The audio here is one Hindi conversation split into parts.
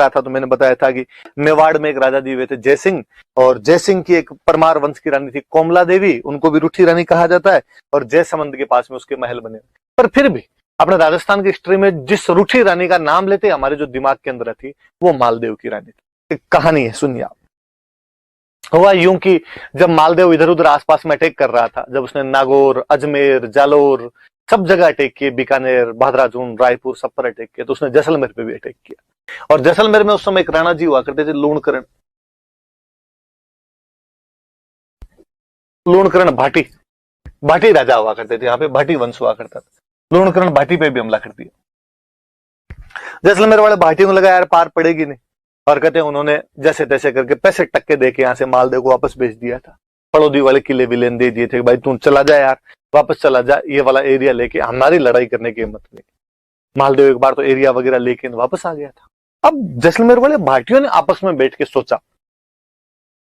रहा था तो मैंने बताया था कि मेवाड़ में एक राजा जी हुए थे जयसिंह, और जयसिंह की एक परमार वंश की रानी थी कोमला देवी, उनको भी रूठी रानी कहा जाता है, और जयसमंद के पास में उसके महल बने। पर फिर भी अपने राजस्थान की हिस्ट्री में जिस रूठी रानी का नाम लेते हमारे जो दिमाग के अंदर थी वो मालदेव की रानी थी। एक कहानी है, सुनिए आप। हुआ यूं कि जब मालदेव इधर उधर आसपास में अटैक कर रहा था, जब उसने नागौर, अजमेर, जालोर सब जगह अटैक किए, बीकानेर, बहादुराजून, रायपुर सब पर अटैक किया, तो उसने जैसलमेर पे भी अटैक किया। और जैसलमेर में उस समय एक राणा जी हुआ करते थे लूणकरण, लूणकरण भाटी, भाटी राजा हुआ करते थे, यहाँ पे भाटी वंश हुआ करता था। लूणकरण भाटी पे भी हमला कर दिया। जैसलमेर वाले भाटियों को लगा यार पार पड़ेगी नहीं, और कहते हैं उन्होंने जैसे तैसे करके पैसे टक्के देके यहाँ से मालदेव को वापस भेज दिया था। पड़ोदी वाले किले विलेन दे दिए थे, भाई तू चला जा यार, वापस चला जा, ये वाला एरिया लेके हमारी लड़ाई करने की हिम्मत नहीं। मालदेव एक बार तो एरिया वगैरह लेके वापस आ गया था। अब जैसलमेर वाले भाटियों ने आपस में बैठ के सोचा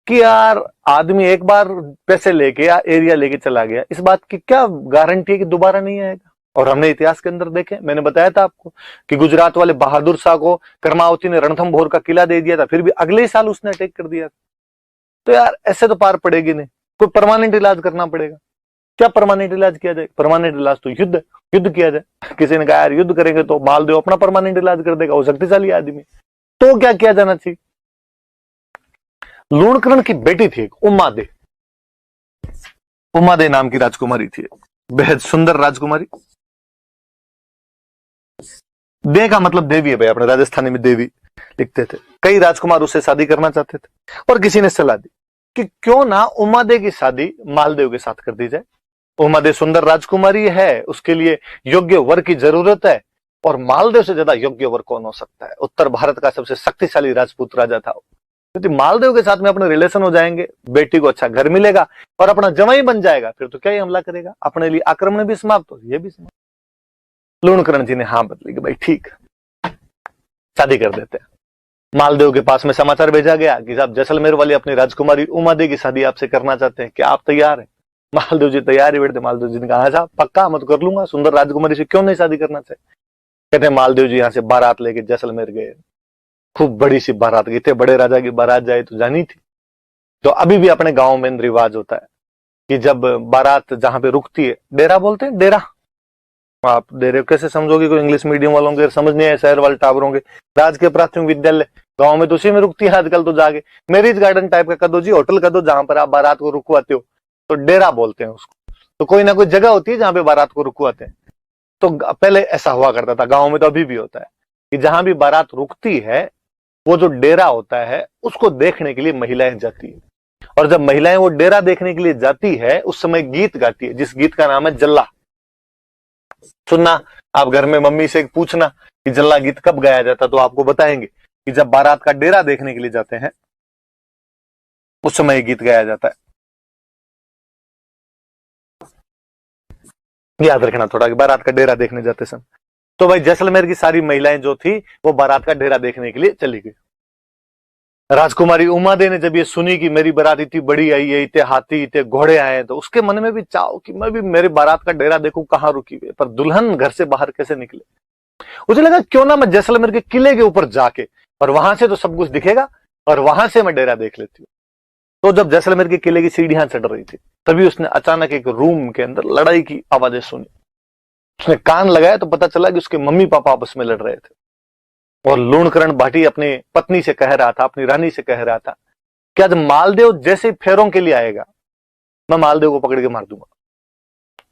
कि यार आदमी एक बार पैसे लेके या एरिया लेके चला गया, इस बात की क्या गारंटी है कि दोबारा नहीं आएगा। और हमने इतिहास के अंदर देखे, मैंने बताया था आपको कि गुजरात वाले बहादुर शाह को कर्मावती ने रणथंभोर का किला दे दिया था, फिर भी अगले ही साल उसने अटैक कर दिया। तो यार ऐसे तो पार पड़ेगी नहीं, कोई परमानेंट इलाज करना पड़ेगा। क्या परमानेंट इलाज किया जाए? परमानेंट इलाज तो युद्ध, युद्ध किया जाए। किसी ने कहा यार युद्ध करेंगे तो मालदेव अपना परमानेंट इलाज कर देगा, वो शक्तिशाली आदमी। तो क्या किया जाना चाहिए? लूणकरण की बेटी थी एक उमादे, उमादे नाम की राजकुमारी थी, बेहद सुंदर राजकुमारी। दे का मतलब देवी है भाई, अपने राजस्थानी में देवी लिखते थे। कई राजकुमार उससे शादी करना चाहते थे और किसी ने सलाह दी कि क्यों ना उमादे की शादी मालदेव के साथ कर दी जाए। उमादे सुंदर राजकुमारी है, उसके लिए योग्य वर की जरूरत है, और मालदेव से ज्यादा योग्य वर कौन हो सकता है? उत्तर भारत का सबसे शक्तिशाली राजपूत राजा था, क्योंकि मालदेव के साथ में अपने रिलेशन हो जाएंगे, बेटी को अच्छा घर मिलेगा और अपना जमाई बन जाएगा, फिर तो क्या ही हमला करेगा, अपने लिए आक्रमण भी समाप्त हो, ये भी समाप्त। लूणकरण जी ने हाँ बदली कि भाई ठीक, शादी कर देते हैं। मालदेव के पास में समाचार भेजा गया कि साहब जैसलमेर वाली अपनी राजकुमारी उमादे की शादी आपसे करना चाहते हैं, क्या आप तैयार हैं? मालदेव जी तैयार ही बैठे। मालदेव जी ने कहा साहब पक्का, मैं तो कर लूंगा, सुंदर राजकुमारी से क्यों नहीं शादी करना चाहिए। कहते हैं मालदेव जी यहाँ से बारात लेके जैसलमेर गए, खूब बड़ी सी बारात, इतने बड़े राजा की बारात जाए तो जानी थी। तो अभी भी अपने गांव में रिवाज होता है कि जब बारात जहां पे रुकती है, डेरा बोलते हैं, डेरा, आप डेरे कैसे समझोगे, कोई इंग्लिश मीडियम वालों के समझ नहीं है, शहर वाले टावरों के, राजकीय प्राथमिक विद्यालय गांव में तो उसी में रुकती है आजकल तो जाके। मैरिज गार्डन टाइप का कर दो जी, होटल कर दो जहां पर आप बारात को रुकवाते हो, तो डेरा बोलते हैं उसको। तो कोई ना कोई जगह होती है जहां पे बारात को रुकवाते हैं। तो पहले ऐसा हुआ करता था, गाँव में तो अभी भी होता है कि जहां भी बारात रुकती है वो जो डेरा होता है उसको देखने के लिए महिलाएं जाती है, और जब महिलाएं वो डेरा देखने के लिए जाती है उस समय गीत गाती है, जिस गीत का नाम है जल्ला। सुनना, आप घर में मम्मी से पूछना कि जल्ला गीत कब गाया जाता, तो आपको बताएंगे कि जब बारात का डेरा देखने के लिए जाते हैं उस समय गीत गाया जाता है। याद रखना थोड़ा कि बारात का डेरा देखने जाते समय। तो भाई जैसलमेर की सारी महिलाएं जो थी वो बारात का डेरा देखने के लिए चली गई। राजकुमारी उमादे ने जब ये सुनी कि मेरी बारात इतनी बड़ी आई है, इतने हाथी इतने घोड़े आए, तो उसके मन में भी चाह कि मैं भी मेरे बारात का डेरा देखूं कहां रुकी हुई है, पर दुल्हन घर से बाहर कैसे निकले। मुझे लगा क्यों ना मैं जैसलमेर के किले के ऊपर जाके, और वहां से तो सब कुछ दिखेगा और वहां से मैं डेरा देख लेती हूँ। तो जब जैसलमेर के किले की सीढ़ियां चढ़ रही थी तभी उसने अचानक एक रूम के अंदर लड़ाई की आवाजें सुनी। उसने कान लगाया तो पता चला कि उसके मम्मी पापा आपस में लड़ रहे थे, और लूणकरण भाटी अपनी पत्नी से कह रहा था, अपनी रानी से कह रहा था कि आज मालदेव जैसे फेरों के लिए आएगा मैं मालदेव को पकड़ के मार दूंगा।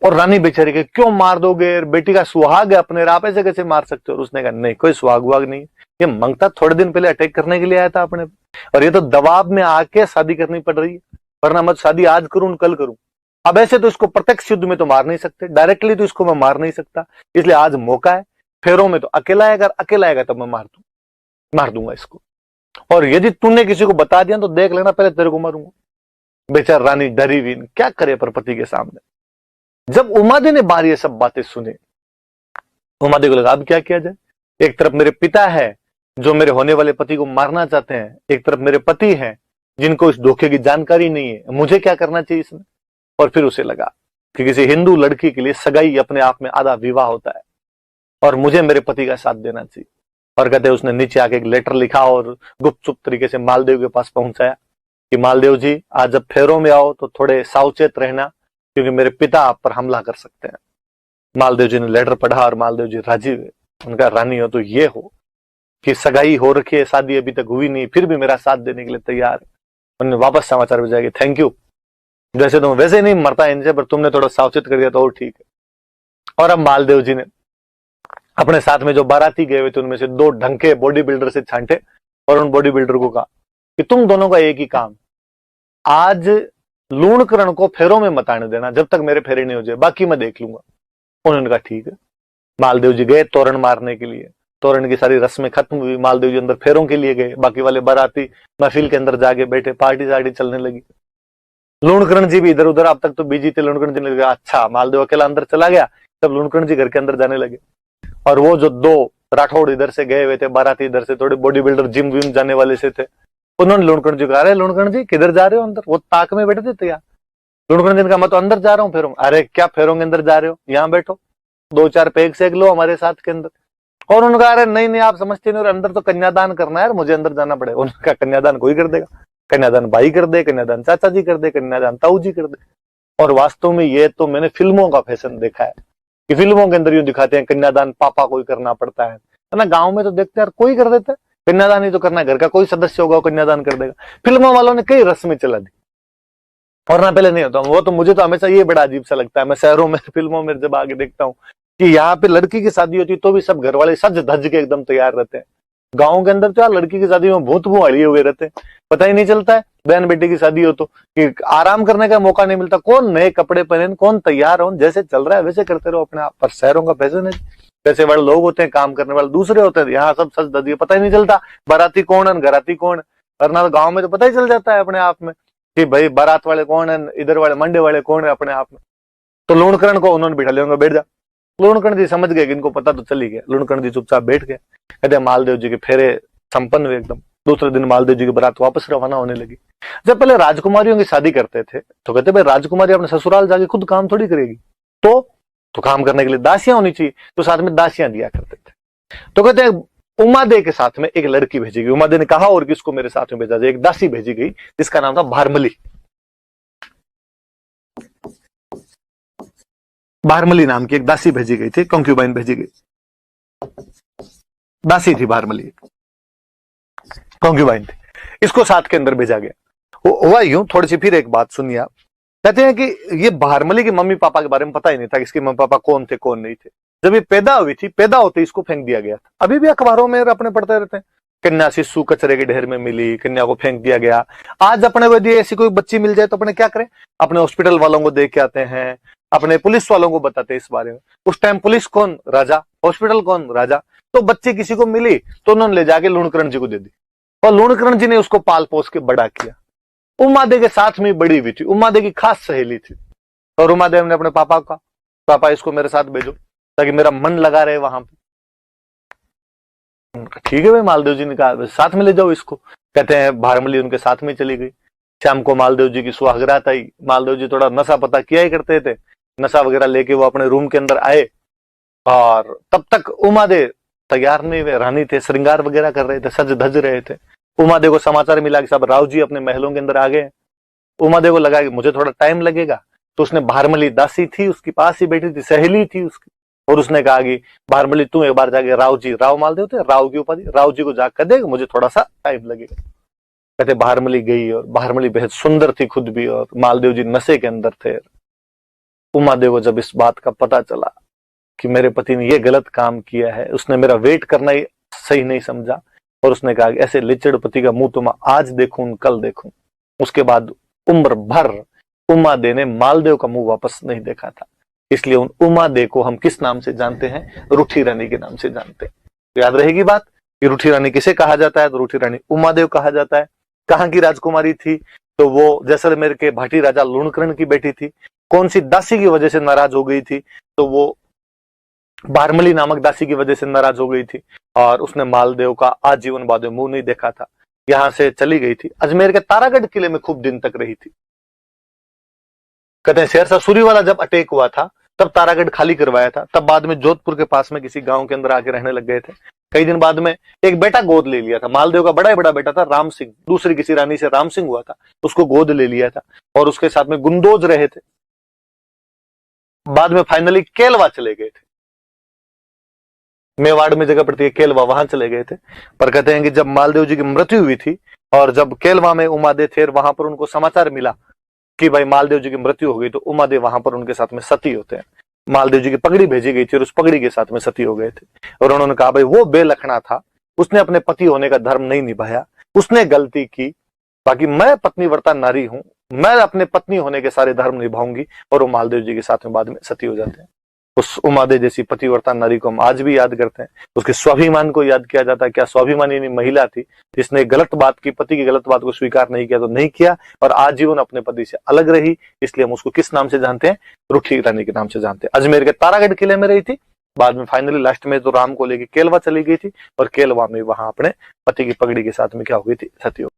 और रानी बेचारी के क्यों मार दोगे, बेटी का सुहाग है अपने, आप ऐसे कैसे मार सकते हो? और उसने कहा नहीं, कोई सुहाग वाग नहीं, ये मंगता थोड़े दिन पहले अटैक करने के लिए आया था अपने, और ये तो दबाव में आके शादी करनी पड़ रही है, वरना मैं शादी आज करूं कल करूं। अब ऐसे तो इसको प्रत्यक्ष युद्ध में तो मार नहीं सकते, डायरेक्टली तो इसको मैं मार नहीं सकता, इसलिए आज मौका है, फेरों में तो अकेला आएगा, अकेला आएगा तब मैं मार दूंगा इसको, और यदि तूने किसी को बता दिया तो देख लेना पहले तेरे को मारूंगा। बेचार रानी डरी हुई, क्या करे पर पति के सामने। जब उमादे ने बार ये सब बातें सुनी, उमादे को लगा अब क्या किया जाए। एक तरफ मेरे पिता है जो मेरे होने वाले पति को मारना चाहते हैं, एक तरफ मेरे पति हैं जिनको इस धोखे की जानकारी नहीं है, मुझे क्या करना चाहिए इसमें। और फिर उसे लगा कि किसी हिंदू लड़की के लिए सगाई अपने आप में आधा विवाह होता है, और मुझे मेरे पति का साथ देना चाहिए। और कहते उसने नीचे आके एक लेटर लिखा और गुपचुप तरीके से मालदेव के पास पहुंचाया कि मालदेव जी आज जब फेरों में आओ तो थोड़े सावचेत रहना, क्योंकि मेरे पिता आप पर हमला कर सकते हैं। मालदेव जी ने लेटर पढ़ा और मालदेव जी राजी हुए। उनका रानी हो तो ये हो कि सगाई हो रखी है, शादी अभी तक हुई नहीं, फिर भी मेरा साथ देने के लिए तैयार है। उन्होंने वापस समाचार भेजा कि थैंक यू, वैसे तो वैसे नहीं मरता इनसे, पर तुमने थोड़ा सावचेत कर दिया तो और ठीक है। और अब मालदेव जी ने अपने साथ में जो बाराती गए हुए थे उनमें से 2 ढंग के बॉडी बिल्डर से छांटे और उन बॉडी बिल्डर को कहा कि तुम दोनों का एक ही काम, आज लूणकरण को फेरों में मत आने देना जब तक मेरे फेरे नहीं हो जाए, बाकी मैं देख लूंगा। उन्होंने कहा ठीक है। मालदेव जी गए तोरण मारने के लिए, तोरण की सारी रस्में खत्म हुई, मालदेव जी अंदर फेरों के लिए गए, बाकी वाले बाराती महफिल के अंदर जाके बैठे, पार्टी सार्टी चलने लगी। लूणकरण जी भी इधर उधर अब तक तो बिजी थे। लूणकरण जी ने कहा अच्छा, मालदेव अकेला अंदर चला गया, तब लूणकरण जी घर के अंदर जाने लगे। और वो जो 2 राठौड़ इधर से गए हुए थे, बाराती इधर से, थोड़े बॉडी बिल्डर जिम विम जाने वाले से थे, उन्होंने लूणकरण जी को, अरे लूणकरण जी किधर जा रहे हो अंदर? वो ताक में बैठे थे तैयार। लूणकरण जी ने कहा मैं तो अंदर जा रहा हूँ फेरों। अरे क्या फेरों के अंदर जा रहे हो, यहाँ बैठो, 2-4 पेग सेक लो हमारे साथ के अंदर। और उन्होंने कहा अरे नहीं नहीं आप समझते नहीं, और अंदर तो कन्यादान करना है, मुझे अंदर जाना पड़ेगा। उन्होंने कहा कन्यादान कोई कर देगा, कन्यादान भाई कर दे, कन्यादान चाचा जी कर दे, कन्यादान ताऊ जी कर दे। और वास्तव में ये तो मैंने फिल्मों का फैशन देखा है कि फिल्मों के अंदर यूं दिखाते हैं कन्यादान पापा को ही करना पड़ता है ना। गांव में तो देखते हैं कोई कर देता है कन्यादान, ही तो करना है, घर का कोई सदस्य होगा वो कन्यादान कर देगा। फिल्मों वालों ने कई रस्में चला दी, और ना पहले नहीं होता वो तो। मुझे तो हमेशा ये बड़ा अजीब सा लगता है, मैं शहरों में फिल्मों में जब आगे देखता हूँ कि यहाँ पे लड़की की शादी होती तो भी सब घर वाले सज धज के एकदम तैयार रहते हैं। गाँव के अंदर तो यार लड़की की शादी में भूत भुआड़िए हुए रहते हैं, पता ही नहीं चलता है। बहन बेटी की शादी हो तो कि आराम करने का मौका नहीं मिलता, कौन नए कपड़े पहने, कौन तैयार हो, जैसे चल रहा है वैसे करते रहो अपने आप। पर शहरों का फैशन है, पैसे वाले लोग होते हैं, काम करने वाले दूसरे होते हैं, यहाँ सब सज धज, पता ही नहीं चलता बाराती कौन है घराती कौन है। वरना गाँव में तो पता ही चल जाता है अपने आप में कि भाई बारात वाले कौन है, इधर वाले मंडे वाले कौन है अपने आप में। तो लूणकरण को उन्होंने बिठा लिया, बैठ जा। लूणकरण जी समझ गए कि इनको पता तो चल ही गया। लूणकरण जी चुपचाप बैठ गए। कहते मालदेव जी के फेरे संपन्न हुए एकदम। दूसरे दिन मालदेव जी की बारात वापस रवाना होने लगी। जब पहले राजकुमारियों की शादी करते थे तो कहते भाई राजकुमारी अपने ससुराल जाके खुद काम थोड़ी करेगी, तो काम करने के लिए दासियां होनी चाहिए, तो साथ में दासियां दिया करते थे। तो कहते हैं उमादे के साथ में एक लड़की भेजी गई। उमादे ने कहा और किसको मेरे साथ में भेजा जाए, एक दासी भेजी गई जिसका नाम था भारमली। भारमली नाम की एक दासी भेजी गई थी, कंक्यूबाइन भेजी गई, दासी थी भारमली, कंक्यूबाइन थी, इसको साथ के अंदर भेजा गया। हुआ यूं, थोड़ी सी फिर एक बात सुनिए आप। कहते हैं कि ये भारमली के मम्मी पापा के बारे में पता ही नहीं था कि इसके मम्मी पापा कौन थे कौन नहीं थे। जब ये पैदा हुई थी, पैदा होते इसको फेंक दिया गया था। अभी भी अखबारों में अपने पढ़ते रहते हैं, कन्या शिशु कचरे के ढेर में मिली, कन्या को फेंक दिया गया। आज अपने यदि ऐसी कोई बच्ची मिल जाए तो अपने क्या करें, अपने हॉस्पिटल वालों को देख के आते हैं, अपने पुलिस वालों को बताते हैं इस बारे में। उस टाइम पुलिस कौन, राजा, हॉस्पिटल कौन, राजा। तो बच्चे किसी को मिली तो उन्होंने ले जाके लूणकरण जी को दे दी, और लूणकरण जी ने उसको पाल पोस के बड़ा किया। उमादे के साथ में बड़ी हुई थी, उमादे की खास सहेली थी। और उमादेव ने अपने पापा का, पापा इसको मेरे साथ भेजो ताकि मेरा मन लगा रहे वहां पे। ठीक है भाई, मालदेव जी ने कहा साथ में ले जाओ इसको। कहते हैं भारमली उनके साथ में चली गई। शाम को मालदेव जी की सुहागरात आई। मालदेव जी थोड़ा नशा पता किया ही करते थे, नशा वगैरह लेके वो अपने रूम के अंदर आए, और तब तक उमादे तैयार नहीं हुए, रानी थे, श्रृंगार वगैरह कर रहे थे, सज धज रहे थे। उमादेव को समाचार मिला कि सब राव जी अपने महलों के अंदर आ गए। उमादेव को लगा कि मुझे थोड़ा टाइम लगेगा, तो उसने भारमली दासी थी उसके पास ही बैठी थी, सहेली थी उसकी, और उसने कहा कि भारमली तू एक बार जाके राव जी, राव मालदेव थे, राव की उपाधि, राव जी को जाकर देगा, मुझे थोड़ा सा टाइम लगेगा। कहते भारमली गई, और भारमली बेहद सुंदर थी खुद भी, और मालदेव जी नशे के अंदर थे। उमादेव को जब इस बात का पता चला कि मेरे पति ने ये गलत काम किया है, उसने मेरा वेट करना ही सही नहीं समझा, और उसने कहा कि ऐसे लिचड़ पति का मुंह तो मैं आज देखूं कल देखूं। उसके बाद उम्र भर उमादे ने मालदेव का मुंह वापस नहीं देखा था। इसलिए उन उमादे को हम किस नाम से जानते हैं, रूठी रानी के नाम से जानते हैं। तो याद रहेगी बात कि रूठी रानी किसे कहा जाता है, तो रूठी रानी उमादेव कहा जाता है। कहां की राजकुमारी थी, तो वो जैसलमेर के भाटी राजा लूणकरण की बेटी थी। कौन सी दासी की वजह से नाराज हो गई थी, तो वो भारमली नामक दासी की वजह से नाराज हो गई थी, और उसने मालदेव का आजीवन बाद में मुंह नहीं देखा था। यहां से चली गई थी, अजमेर के तारागढ़ किले में खूब दिन तक रही थी। कहते हैं शेरशाह सूरी वाला जब अटैक हुआ था तब तारागढ़ खाली करवाया था, तब बाद में जोधपुर के पास में किसी गांव के अंदर आके रहने लग गए थे। कई दिन बाद में एक बेटा गोद ले लिया था, मालदेव का बड़ा ही बड़ा बेटा था राम सिंह, दूसरी किसी रानी से राम सिंह हुआ था, उसको गोद ले लिया था और उसके साथ में गुंदोज रहे थे। बाद में फाइनली केलवा चले गए थे, मेवाड़ में जगह पड़ती है केलवा, वहां चले गए थे। पर कहते हैं कि जब मालदेव जी की मृत्यु हुई थी और जब केलवा में उमादेव थे, वहां पर उनको समाचार मिला कि भाई मालदेव जी की मृत्यु हो गई, तो उमादेव वहां पर उनके साथ में सती होते हैं। मालदेव जी की पगड़ी भेजी गई थी और उस पगड़ी के साथ में सती हो गए थे। और उन्होंने कहा भाई वो बेलखना था, उसने अपने पति होने का धर्म नहीं निभाया, उसने गलती की, बाकी मैं पत्नीव्रता नारी हूं, मैं अपने पत्नी होने के सारे धर्म निभाऊंगी। और वो मालदेव जी के साथ में बाद में सती हो जाते हैं। उस उमादेव जैसी पतिव्रता नारी को हम आज भी याद करते हैं, उसके स्वाभिमान को याद किया जाता है। क्या स्वाभिमानी महिला थी जिसने गलत बात की, पति की गलत बात को स्वीकार नहीं किया तो नहीं किया, और आजीवन अपने पति से अलग रही। इसलिए हम उसको किस नाम से जानते हैं? रूठी रानी के नाम से जानते हैं। अजमेर के तारागढ़ किले में रही थी, बाद में फाइनली लास्ट में तो राम को लेके केलवा चली गई थी और केलवा में वहां अपने पति की पगड़ी के साथ में क्या हो गई थी? सती हो